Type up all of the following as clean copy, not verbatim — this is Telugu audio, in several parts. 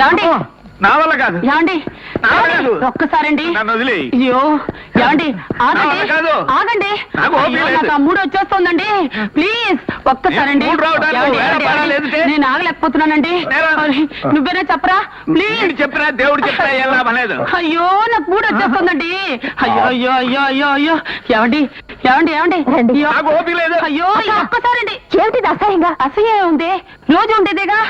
ఏమండి నా వల్ల కాదు. ఏమండి నా వల్ల కాదు. ఒక్కసారండి. నన్ను వదిలి. అయ్యో ఏమండి ఆగండి కాదు. ఆగండి. నాకు ఓపిక అయ్యో, లేదు. నాకు ఆ మూడు వచ్చేస్తోందండి. ప్లీజ్ ఒక్కసారండి. మూడు రావడానికి ఏమండి, వేరే ఏమండి, పడాలి ఎదుటే. నేను ఆగలేకపోతున్నానండి. నేరా? మరి నువ్వేనా చెప్పరా ప్లీజ్. వీడు చెప్పినా దేవుడు చెప్పినా ఏం లాభం లేదు. అయ్యో నాకు మూడు వచ్చేస్తుందండి. అయ్యో అయ్యో అయ్యో అయ్యో అయ్యో ఏమండి ఏమండి ఏమండి అయ్యో. నాకు ఓపిక లేదు. అయ్యో ఒక్కసారండి. ఏమిటి అసహ్యంగా? అసహ్యం ఉంది, రోజు ఉండేదేగా.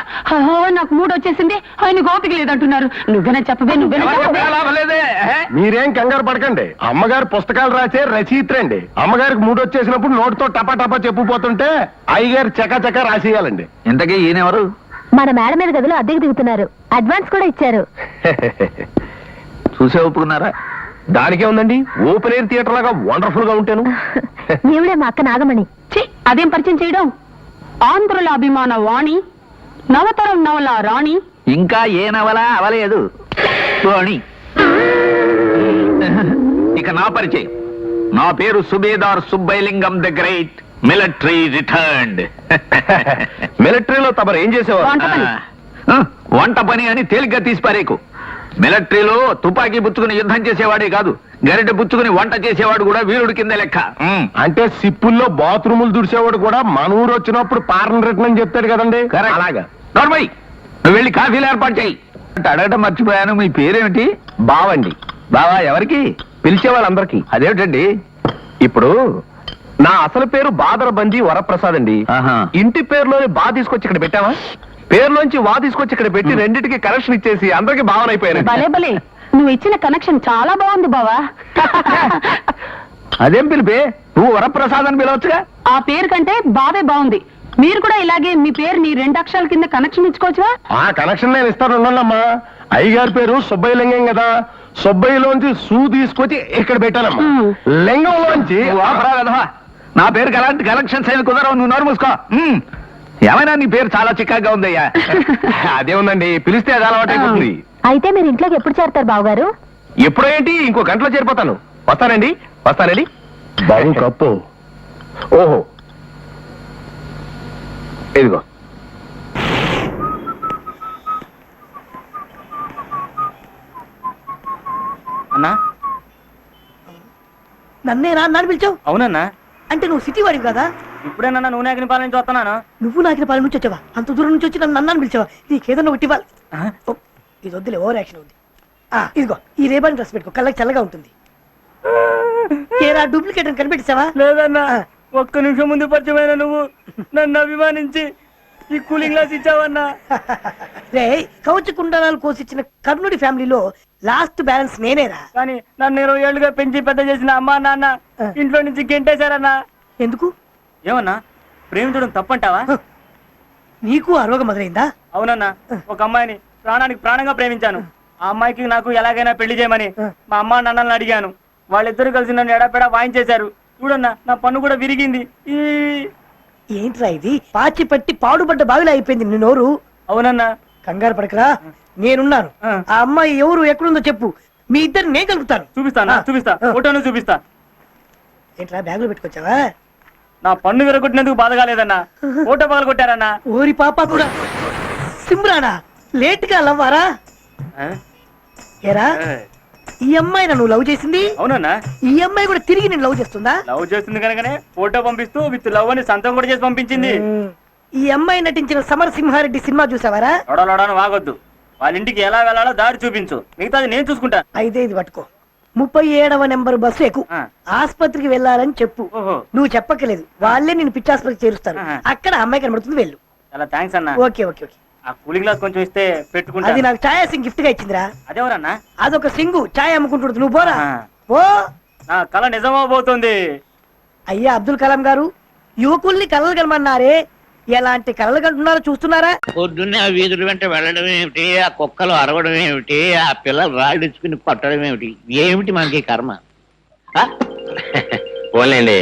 నాకు మూడు వచ్చేసింది, ఆయన ఓపిక లేదంటున్నారు. నువ్వేనా చెప్పవే, నువ్వేనా ఎవరు చెప్పవే. చెప్పినా లాభం లేదే. మీరేం కంగారు పడకండి. అమ్మగారు పుస్తకాలు రాసే రచయిత్రండి. అమ్మగారికి మూడు వచ్చేసినప్పుడు నోటితో టపా టపా చెప్పుపోతుంటే అయ్యగారు చకా రాసేయాలండి. ఇంతకీ ఈయనెవరు? మన మేడ మీద గదిలో అద్దెకి దిగుతున్నారు. అడ్వాన్స్ కూడా ఇచ్చారు. చూసే ఒప్పుకున్నారా? దానికే ఉందండి, ఓపెన్ ఎయిర్ థియేటర్ లాగా వండర్ఫుల్ గా ఉంటాను. ఈవిడే మా అక్క నాగమణి. ఛీ, అదేం పరిచయం చేయడం. ఆంధ్రుల అభిమాన వాణి, నవతరం నవల రాణి. ఇంకా ఏ నవల అవలేదు పోనీ. ఇక నా పరిచయం. నా పేరు subedar Subbailingam the great, military returned. మిలిటరీలో తమరు ఏం చేసేవారు? వంట పని. వంట పని అని తేలిగ్గా తీసిపారేకు. మిలిటరీలో తుపాకీ పుచ్చుకుని యుద్ధం చేసేవాడే కాదు, గరిటె పుచ్చుకుని వంట చేసేవాడు కూడా వీరుడి కింద లెక్క. అంటే సిప్పుల్లో బాత్రూములు దుడిసేవాడు కూడా మన ఊరు వచ్చినప్పుడు పారన్ రిటర్న్ అని చెప్తాడు కదండి. Correct. అలాగా. నోర్మై, నువ్వు వెళ్ళి కాఫీలు ఏర్పాటు చేయి. అడగటం మర్చిపోయాను, మీ పేరేమిటి? బావండి. బావా ఎవరికి? పిలిచే వాళ్ళందరికీ. అదేమిటండి? ఇప్పుడు నా అసలు పేరు బాదరబంది వరప్రసాద్ అండి. ఆహా. ఇంటి పేరులోని బా తీసుకొచ్చి ఇక్కడ పెట్టావా, పేరులోంచి వా తీసుకొచ్చి ఇక్కడ పెట్టి రెండింటికి కనెక్షన్ ఇచ్చేసి అందరికి భావన అయిపోయారు. భలే భలే, నువ్వు ఇచ్చిన కనెక్షన్ చాలా బాగుంది బావా. అదేం పిలిపే, నువ్వు వరప్రసాద్ అని పిలవచ్చుగా. ఆ పేరు కంటే బావే బాగుంది. మీరు కూడా ఇలాగే మీ పేరుని 2 అక్షరాల కింద కనెక్షన్ ఇచ్చుకోవచ్చువా? ఆ కనెక్షన్ నేను ఇస్తాను, ఉండాలమ్మా. అయ్యగారి పేరు సుబ్బయ్య లింగం కదా, సుబ్బయ్యలోంచి సూ తీసుకొచ్చి ఇక్కడ పెట్టానమ్మా. లింగంలోంచి నువ్వు ఆపరా వెధవా. నా పేరుకి అలాంటి కలెక్షన్స్ ఏమి కుదరవు, నువ్వు నోరు మూసుకో. ఏమైనా నీ పేరు చాలా చిక్కగా ఉందయ్యా. అదే ఉందండి, పిలిస్తే అది అలవాటైపోతుంది. అయితే మీరు ఇంట్లోకి ఎప్పుడు చేరతారు బావగారు? ఎప్పుడో ఏంటి, ఇంకో గంటలో చేరిపోతాను. వస్తానండి వస్తానండి. బాబు కప్పు. ఓహో ఇదిగో. అన్నా, నన్నేనా అన్నాను పిలిచావు? అవునన్నా. అంటే నువ్వు సిటీ వాడివి కదా? ఇప్పుడేనన్నా నువ్వు నాకిన పాలన నుంచి వస్తున్నాను. నువ్వు నాకు పాలన నుంచి వచ్చావా? అంత దూరం నుంచి వచ్చి నన్ను అన్నాను పిలిచావా? నీకేదన్నా ఒకటి ఇవ్వాలి. ఓ, ఇది వద్దులే, ఓవర్ యాక్షన్ ఉంది. ఇదిగో ఈ రేబాన్ డ్రెస్ పెట్టుకో, కళ్ళకి చల్లగా ఉంటుంది. ఏరా డూప్లికేట్ అని కనిపెట్టావా? లేదన్నా, ఒక్క నిమిషం ముందు పరిచయమైన నువ్వు నన్ను అభిమానించి ఈ కూలింగ్ గ్లాస్ ఇచ్చావన్నా. రే, కవచ కుండలాలు కోసిచ్చిన కర్ణుడి ఫ్యామిలీలో లాస్ట్ బ్యాలెన్స్ నేనేరా. కానీ నన్ను 20 ఏళ్ళుగా పెంచి పెద్ద చేసిన అమ్మా నాన్న ఇంట్లో నుంచి గెంటేశారన్నా. ఎందుకు? ఏమన్నా, ప్రేమించడం తప్పంటావా? నీకు ఆ రోగం మొదలైందా? అవునన్నా, ఒక అమ్మాయిని ప్రాణానికి ప్రాణంగా ప్రేమించాను. ఆ అమ్మాయికి నాకు ఎలాగైనా పెళ్లి చేయమని మా అమ్మా నాన్నల్ని అడిగాను. వాళ్ళిద్దరు కలిసి నన్ను ఎడాపెడా వాయించేశారు. చూడన్నా, నా పన్ను కూడా విరిగింది. ఏంట్రా ఇది? పాచి పట్టి పాడుపడ్డ బావిలా అయిపోయింది నీ నోరు. అవునన్నా. కంగారు పడకరా, నేనున్నాను. ఆ అమ్మాయి ఎవరు ఎక్కడుందో చెప్పు, మీ ఇద్దరు నేను కలుపుతాను. చూపిస్తానా? చూపిస్తా, ఫోటోను చూపిస్తా. ఏంట్రా బ్యాగులో పెట్టుకొచ్చావా? నా పన్ను విరగొట్టినందుకు బాధ కాలేదన్నా, ఫోటో పగలు కొట్టారన్నా. ఓరి పాప కూడా. సిమ్రానా, లేట్ గా లవ్వారా? ఏరా, ఈ అమ్మాయి నువ్వు లవ్ చేసింది? అవునన్నా. ఈ అమ్మాయి కూడా తిరిగి నేను లవ్ చేస్తుందా? లవ్ చేస్తుంది కనుకనే ఫోటో పంపిస్తూ విత్ లవ్ అని సంతం కూడా చేసి పంపించింది. ఈ అమ్మాయి నటించిన సమరసింహారెడ్డి సినిమా చూసావారా? లొడలోడని వాగొద్దు, వాళ్ళ ఇంటికి ఎలా వెళ్ళాలో దారి చూపించు, మిగతాది నేను చూసుకుంటా. అయితే ఇది పట్టుకో, 37వ నెంబర్ బస్సు ఎక్కు, ఆస్పత్రికి వెళ్ళాలని చెప్పు. ఓహో. నువ్వు చెప్పక్కలేదు, వాళ్ళే నేను పిచ్చాసుపత్రికి చేరుస్తారు. అక్కడ అమ్మాయి కనబడుతుంది, వెళ్ళు. చాలా థ్యాంక్స్ అన్నా. Okay okay okay. ఆ కూలింగ్ గ్లాస్ కొంచెం ఇస్తే పెట్టుకుంటా. అది నాకు ఛాయా సింగ్ గిఫ్ట్ గా ఇచ్చిందిరా. అదేవరన్నా? అదొక సింగు ఛాయ్ అమ్ముకుంటుంది, నువ్వు పోరా. ఓ, నా కళ నిజమవబోతోంది. అయ్యా అబ్దుల్ కలాం గారు, యువకుల్ని కలలు కనమన్నారే, ఎలాంటి కలలు కంటున్నారో చూస్తున్నారా? పొద్దున్నే ఆ వీధుల వెంట వెళ్ళడం ఏమిటి, ఆ కుక్కలు అరవడం ఏమిటి, ఆ పిల్లలు రాళ్ళిచ్చుకుని కొట్టడం ఏమిటి, ఏమిటి మనకి కర్మ? పోలేండి,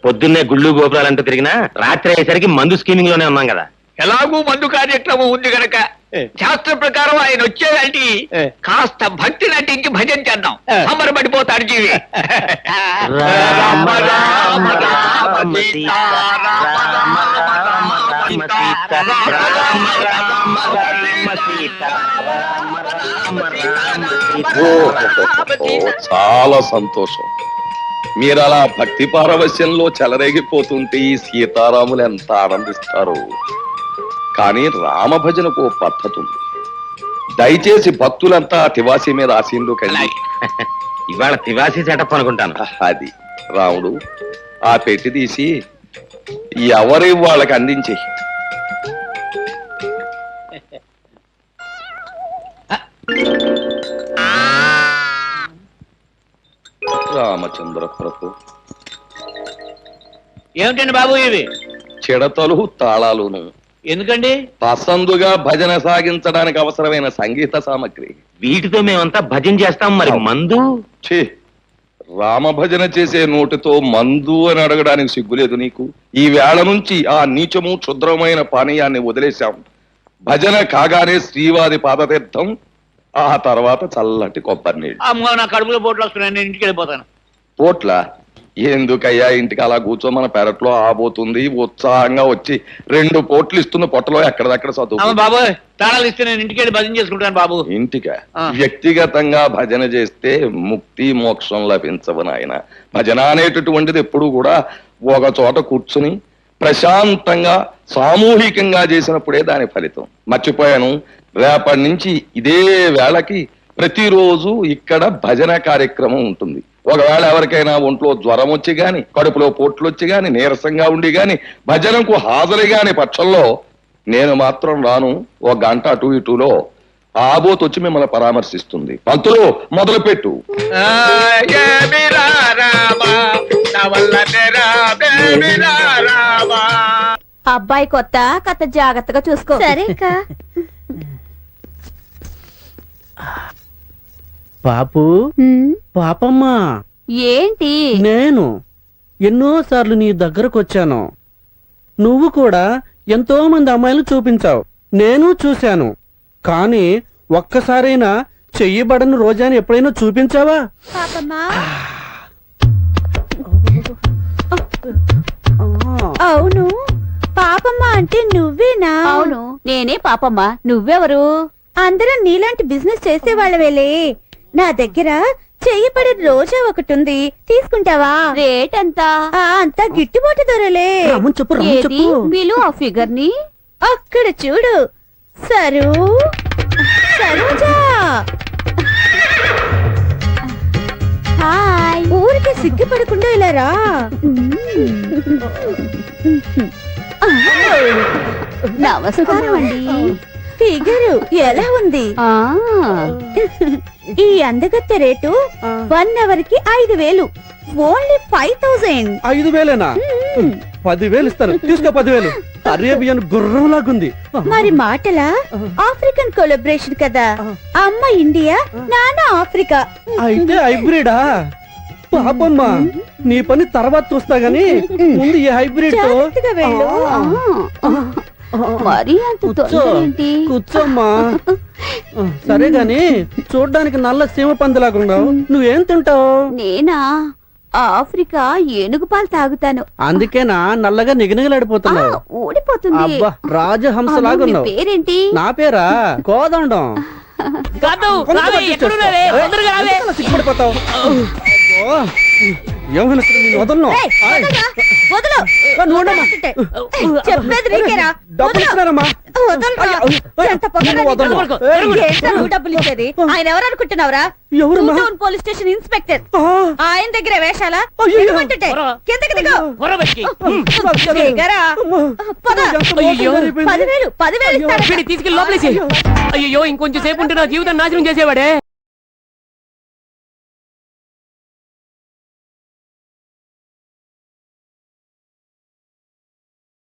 పొద్దున్నే గుళ్ళు గోపురాలంటూ తిరిగినా రాత్రి అయ్యేసరికి మందు స్కీమింగ్ లోనే ఉన్నాం కదా. ఎలాగూ మందు కార్యక్రమం ఉంది గనక శాస్త్ర ప్రకారం ఆయన వచ్చేదంటే కాస్త భక్తి నటించి భజన చేద్దాం, సంబరపడిపోతాడు జీవి. రామ రామ రామ సీతా రామ రామ రామ సీతా రామ రామ రామ సీతా. చాలా సంతోషం. మీరు అలా భక్తి పారవశ్యంలో చెలరేగిపోతుంటే ఈ సీతారాములు ఎంత ఆనందిస్తారు. కానీ రామ భజనకు ఓ పద్ధతి ఉంది. దయచేసి భక్తులంతా తివాసి మీద ఆశీనులోకి ఇవాళ తివాసి సెటప్ అనుకుంటాను. అది రాముడు ఆ పెట్టి తీసి ఎవరి వాళ్ళకి అందించి రామచంద్ర ప్రభు. ఏమిటండి బాబు ఇవి? చిడతలు తాళాలును. ఎందుకండి? పసందుగా భజన సాగించడానికి అవసరమైన సంగీత సామగ్రి. వీటితో మేమంతా భజన చేస్తాం. మరి మందు? ఛీ, రామ భజన చేసే నోటితో మందు అని అడగడానికి సిగ్గులేదు నీకు? ఈ వేళ నుంచి ఆ నీచము క్షుద్రమైన పానీయాన్ని వదిలేశాం. భజన కాగానే శ్రీవారి పాదతీర్థం, ఆ తర్వాత చల్లటి కొబ్బరి నీళ్ళు. అమ్మో, నా కడుపులో పోట్లు వస్తున్నాయి, నేను ఇంటికి వెళ్ళిపోతాను. పోట్ల ఎందుకయ్యా? ఇంటికి అలా కూర్చో, మన పెరట్లో ఆబోతుంది. ఉత్సాహంగా వచ్చి 2 పోట్లు ఇస్తున్న పొట్టలో ఎక్కడదక్కడ చదువు. బాబు తాళాలు ఇస్తే నేను ఇంటికి వెళ్ళి భజన చేసుకుంటాను బాబు. ఇంటికా? వ్యక్తిగతంగా భజన చేస్తే ముక్తి మోక్షం లభించవు నాయన. భజన అనేటటువంటిది ఎప్పుడు కూడా ఒక చోట కూర్చుని ప్రశాంతంగా సామూహికంగా చేసినప్పుడే దాని ఫలితం. మర్చిపోయాను, రేపటి నుంచి ఇదే వేళకి ప్రతిరోజు ఇక్కడ భజన కార్యక్రమం ఉంటుంది. ఒకవేళ ఎవరికైనా ఒంట్లో జ్వరం వచ్చి గాని, కడుపులో పోట్లు వచ్చి గాని, నీరసంగా ఉండి గాని, భజనకు హాజరు గాని పక్షంలో నేను మాత్రం రాను. 1 గంట అటు ఇటులో ఆబోత్ వచ్చి మిమ్మల్ని పరామర్శిస్తుంది. పంతులు మొదలుపెట్టు. అబ్బాయి కొత్త కథ జాగ్రత్తగా చూసుకో. సరే పాపు, పాపమ్మా, ఏంటి? నేను ఎన్నోసార్లు నీ దగ్గరకు వచ్చాను. నువ్వు కూడా ఎంతో మంది అమ్మాయిలు చూపించావు, నేను చూశాను. కానీ ఒక్కసారైనా చెయ్యబడని రోజాని ఎప్పుడైనా చూపించావా? పాపమ్మా, అవును, పాపమ్మ అంటే నువ్వేనా? అవును, నేనే పాపమ్మ. నువ్వెవరు? అందరూ నీలాంటి బిజినెస్ చేసే వాళ్ళవేలే. నా దగ్గర చెయ్యపడే రోజా ఒకటి ఉంది, తీసుకుంటావా? రేట్ ఎంత? అంతా గిట్టుబాటు ధరలే. ఏది? బిలు ఆ ఫిగర్ ని అక్కడ చూడు. సరోజా, హాయ్. ఊరికి సిగ్గుపడకుండా ఇలా రా. నమస్కారం అండి. ఫిగరు ఎలా ఉంది? ఈ అందగత్తె రేటు 1 అవర్ కి 5,000. ఓన్లీ 5,000. 5,000ఏనా? 10,000 ఇస్తాను, తీసుకో 10,000. అరేబియన్ గుర్రం లాగుంది. మరి మాటలా? ఆఫ్రికన్ కొలాబరేషన్ కదా. అమ్మ ఇండియా, నాన్న ఆఫ్రికా. అయితే హైబ్రిడా? పాపమ్మ, నీ పని తర్వాత చూస్తా గాని ముందు ఈ హైబ్రిడ్ తో జాగ్రత్తగా వెళ్ళు. మరి అంత తొందర ఏంటి? కూర్చోమ్మా. సరే గాని చూడ్డానికి నల్ల సీమ పందిలాగున్నావు, నువ్వేం తింటావు? నేనా? ఆఫ్రికా ఏనుగు పాలు తాగుతాను. అందుకేనా నల్లగా నిగనిగలాడిపోతున్నావు? ఊడిపోతుంది. అబ్బా, రాజహంసలాగున్నావు. పేరేంటి? నా పేరా కోదండం. సిగ్గుపడిపోతావు. ఏమైనా వదలను. చెప్పేది నీకేరా? డబ్బులు ఇస్తున్నారమ్మా. డబ్బులు ఇచ్చేది ఆయన ఎవరు అనుకుంటున్నావురా? Police station inspector. ఆయన దగ్గర వేషాలా? కిందకి దిగు. 10,000 తీసుకెళ్ళి లోపలేసి. అయ్యో, ఇంకొంచెం సేపు ఉంటే నా జీవితం నాశనం చేసేవాడే.